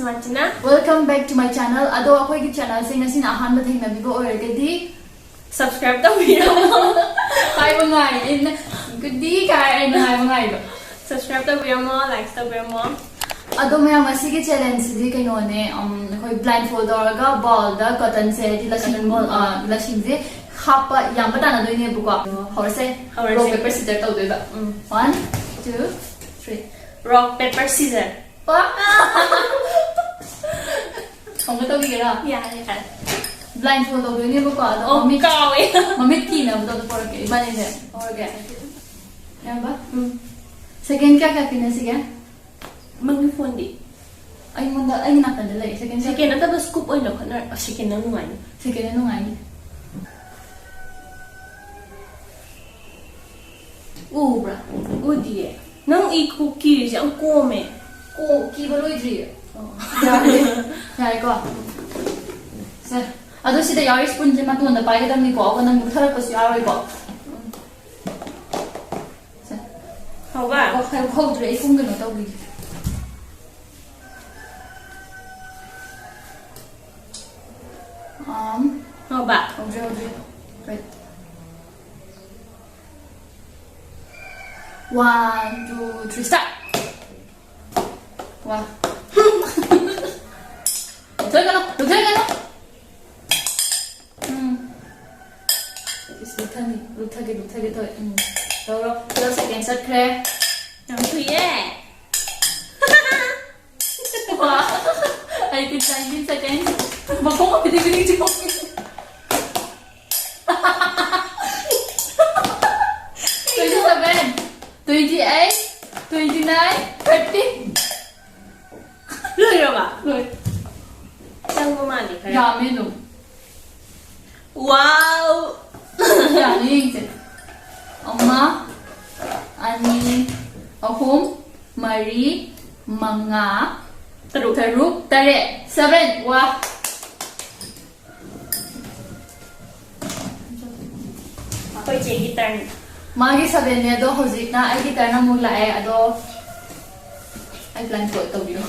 Martina. Welcome back to my channel. Ado ako yung channel sa ngasin ahan ba thing na bigo or gadi Subscribe to video. Hi mga in gudi kay na mga ido. Subscribe to video mo, like to video mo. Ado maya masige challenge di kay no ne koi blindfold orga ball da cotton se di lasing ball lasing je hapa yang bata na do ne buko horse rock paper scissors to do ba 1 2 3 rock paper scissors. Wah! Kamu tahu kira? Ya. Blindfold tahu ini bukan ada. Oh, kau ya. Mami kina betul betul pergi. Mana ni? Organ. Ya apa? Second क्या करना सीखा? Mangi phone di. Ay munda ay nak ada lagi. Second na tapos scoop oil ako na. Second na nungan. Second na nungan. Bra. Di. Nang i-cookie siya ang come. Oh, keyboard 이지. 야 이거. 자, 아도 시대 야외 스푼지만 또 나 바이게 담니 거 어거는 못 할을 것이 야외 거. 자, 하와. 하고 들에 이 공간 어디다 우리. 하와. 어디. Right. 1 2 3 start. 와. 들어가라. 루타게 더. 여러 세컨드 스타트 그래. 양수예. 와. I did 19 seconds. 뭐 공업 비디비디 지금. 27, 28, 29, 30. Luyoma. Sang mani kaya. 야, 메뉴. Wow. 야, 이제. 엄마, 아니, 어홈, 마리, 망아, tarup, tare, 7. 와. Ako'y guitar. Magi 7 niya do hojik na ay gitar na mula ado ay plan ko ito view.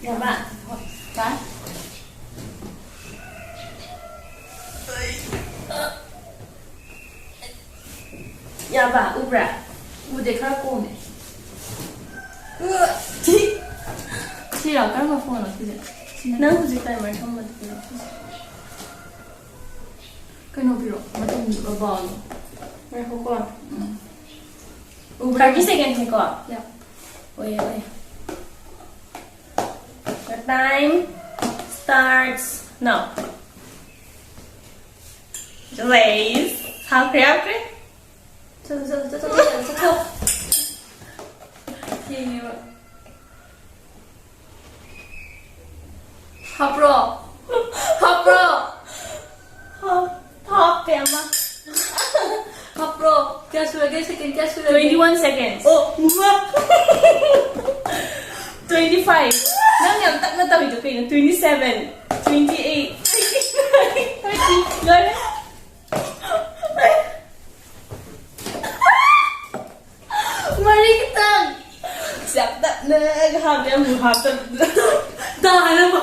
Yaba. Ka? Yaba, ubra. Ude kar ko ne. Sira kar ma phone 어떻게? Nang music timer 한번 들어. 그노 비로 맞은 거 왜 그거? ubra 30 seconds ko. Yeah. Oye. The time starts now. Please. How creative? 저. 하프로. Top tema. 하프로. क्या second 21 seconds. Oh. 25. Nang yang tak na tahu itu kayak 27, 28, 29, 30. Gak ada. Mari kita. Siap tak naghahap yang buhatan. Tahan apa?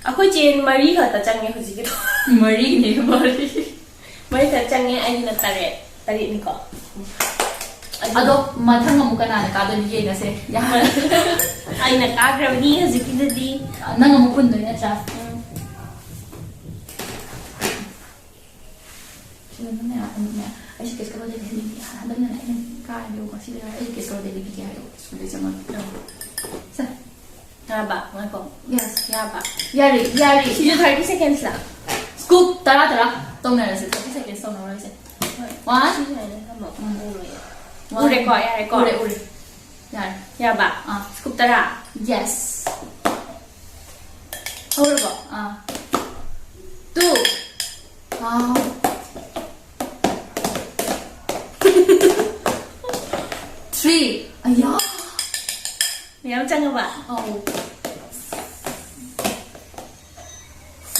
Ako Jane Marie kata cangnya huji gitu. Mari. Marie kata cangnya ay na tarik ni ko. Ado mathang amu kana ka do ni na se. Ya. Ay na kagraw ni huji gitu di. Nang amu kun do na cha. Ay si kes ka de ni. Handa na na ka yo ko si ay kes ka de ni ki ayo. Sudah zaman. Sa. Yaba, ngako. Yes. Yaba. Yari. 30 seconds lang. Scoop tara. Tong na se. 30 seconds tong na se. One. Ure ko, yari ko. Ure. Yari. Yaba. Scoop tara. Yes. Ure ko. 2. 3. Aya. Yang cang ba? 4.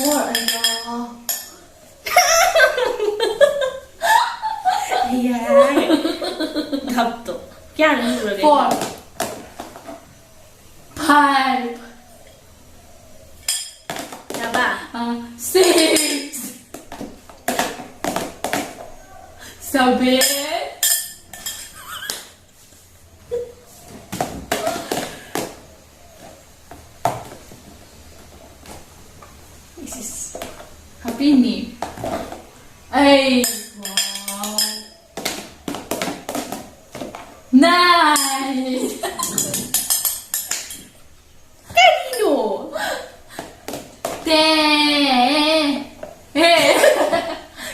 Aya. Gapto. Kya nahi pura 4 5 Yaba. 6 7 This is Happy knee. 8 wow. 9 Kanino? 10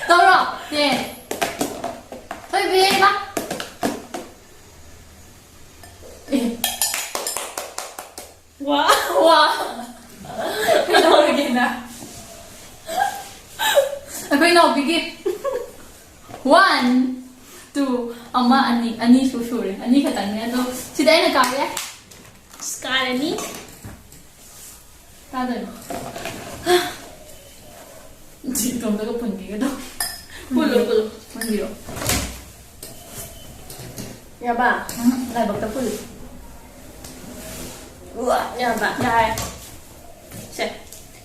Tao rồi 10 Thôi về ba Wow. Wow Cái đâu rồi kìa nè Cái nào bị kìa 1 2 Amma ani su su rồi ani khả năng này đâu chị đấy là cái đấy Scarani. ta rồi chị không có phần gì đâu Pulo. phần gì đâu Yaba. lại bật tập pulo Yaba. lại Check.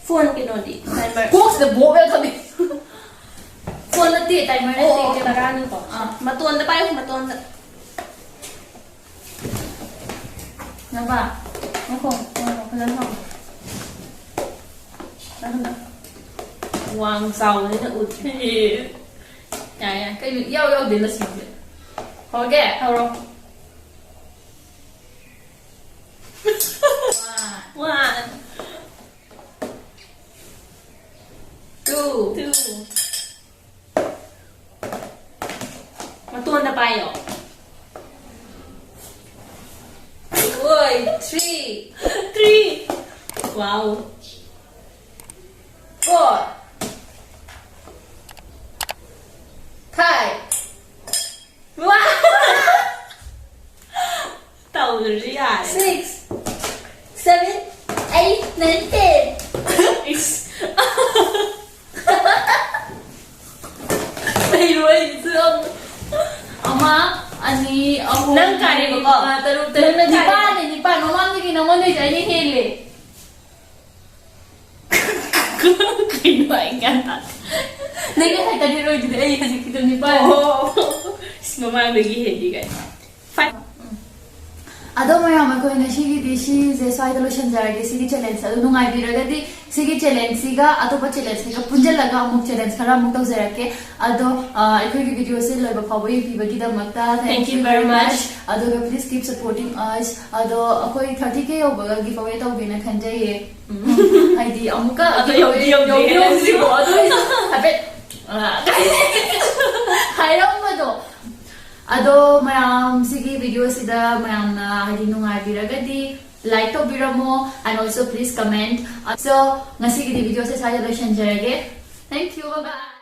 Phone kinodi. Timer. quốc sẽ bố về thôi phone nó tiệt tay mà nó Oo, tiệt tagano ko. Matuon na tayo, matuon na. Nó vào nó không lên không Ano na? Wang sao na ut. Kaya. cái mình yêu đến là gì vậy Ho ge, haro. wow 1 two 2 Matuon na tayo. ôi three 3 Wow. 4 5 Wow. Tao rồi à. 6 7 8 9 10 Mày đuổi dương 엄마 아니 난 가리고 따로 니빠 너만 되기 너만 되지 아니 해래 Kino ay gata. 내가 할 때 이러고 있는데 에이 하지 기도 니빠 Oh. Mama bagi headi guys. 5 ꯑꯗꯣ ꯃꯌꯥꯝ ꯑꯩꯈꯣꯏꯅ ꯁꯤꯒꯤꯗꯤ ꯁꯤꯁꯦ ꯁ꯭ꯋꯥꯏꯗ ꯂꯣꯏꯁꯤꯟꯖꯔꯒꯦ ꯁꯤꯒꯤ challenge ꯑꯗꯨ ꯅꯨꯡꯉꯥꯏꯕꯤꯔꯒꯗꯤ ꯁꯤꯒꯤ ꯆꯦꯂꯦꯟꯖꯁꯤꯒ ꯑꯇꯣꯞꯄ ꯆꯦꯂꯦꯟꯖꯁꯤꯒ ꯄꯨꯟꯖꯜꯂꯒ ꯑꯃꯨꯛ ꯆꯦꯂꯦꯟꯖ ꯈꯔ ꯑꯃꯨꯛ ꯇꯧꯖꯔꯛꯀꯦ ꯑꯗꯣ ꯑꯩꯈꯣꯏꯒꯤ ꯚꯤꯗꯤꯑꯣꯁꯦ ꯂꯣꯏꯕ ꯐꯥꯎꯕ ꯌꯦꯡꯕꯤꯕꯒꯤꯗꯃꯛꯇ Thank you very much. ꯑꯗꯨꯒ ꯄ꯭ꯂꯤꯖ ꯀꯤꯞ ꯁꯄꯣꯔꯇꯤꯡ ꯑꯁ ꯑꯗꯣ ꯑꯩꯈꯣꯏ 30K ꯌꯧꯕꯒ ꯒꯤꯐ ꯑꯋꯦ ꯇꯧꯒꯦꯅ ꯈꯟꯖꯩꯌꯦ ꯍꯥꯏꯗꯤ ꯑꯃꯨꯛꯀ ꯑꯗꯣ ꯌꯧꯗ꯭ꯔꯤꯕꯣ? ꯑꯗꯨ ꯍꯥꯏꯐꯦꯠ ꯍꯥꯏꯔꯝꯕꯗꯣ ꯑꯗꯣ ꯃꯌꯥꯝ ꯁꯤꯒꯤ ꯚꯤꯗꯤꯑꯣꯁꯤꯗ ꯃꯌꯥꯝꯅ ꯍꯥꯏꯗꯤ ꯅꯨꯡꯉꯥꯏꯕꯤꯔꯒꯗꯤ ꯂꯥꯏꯛ ꯇꯧꯕꯤꯔꯝꯃꯣ and also please comment so ꯉꯁꯤꯒꯤꯗꯤ ꯚꯤꯗꯤꯑꯣꯁꯦ ꯁ꯭ꯋꯥꯏꯗ ꯂꯣꯏꯁꯤꯟꯖꯔꯒꯦ thank you bye bye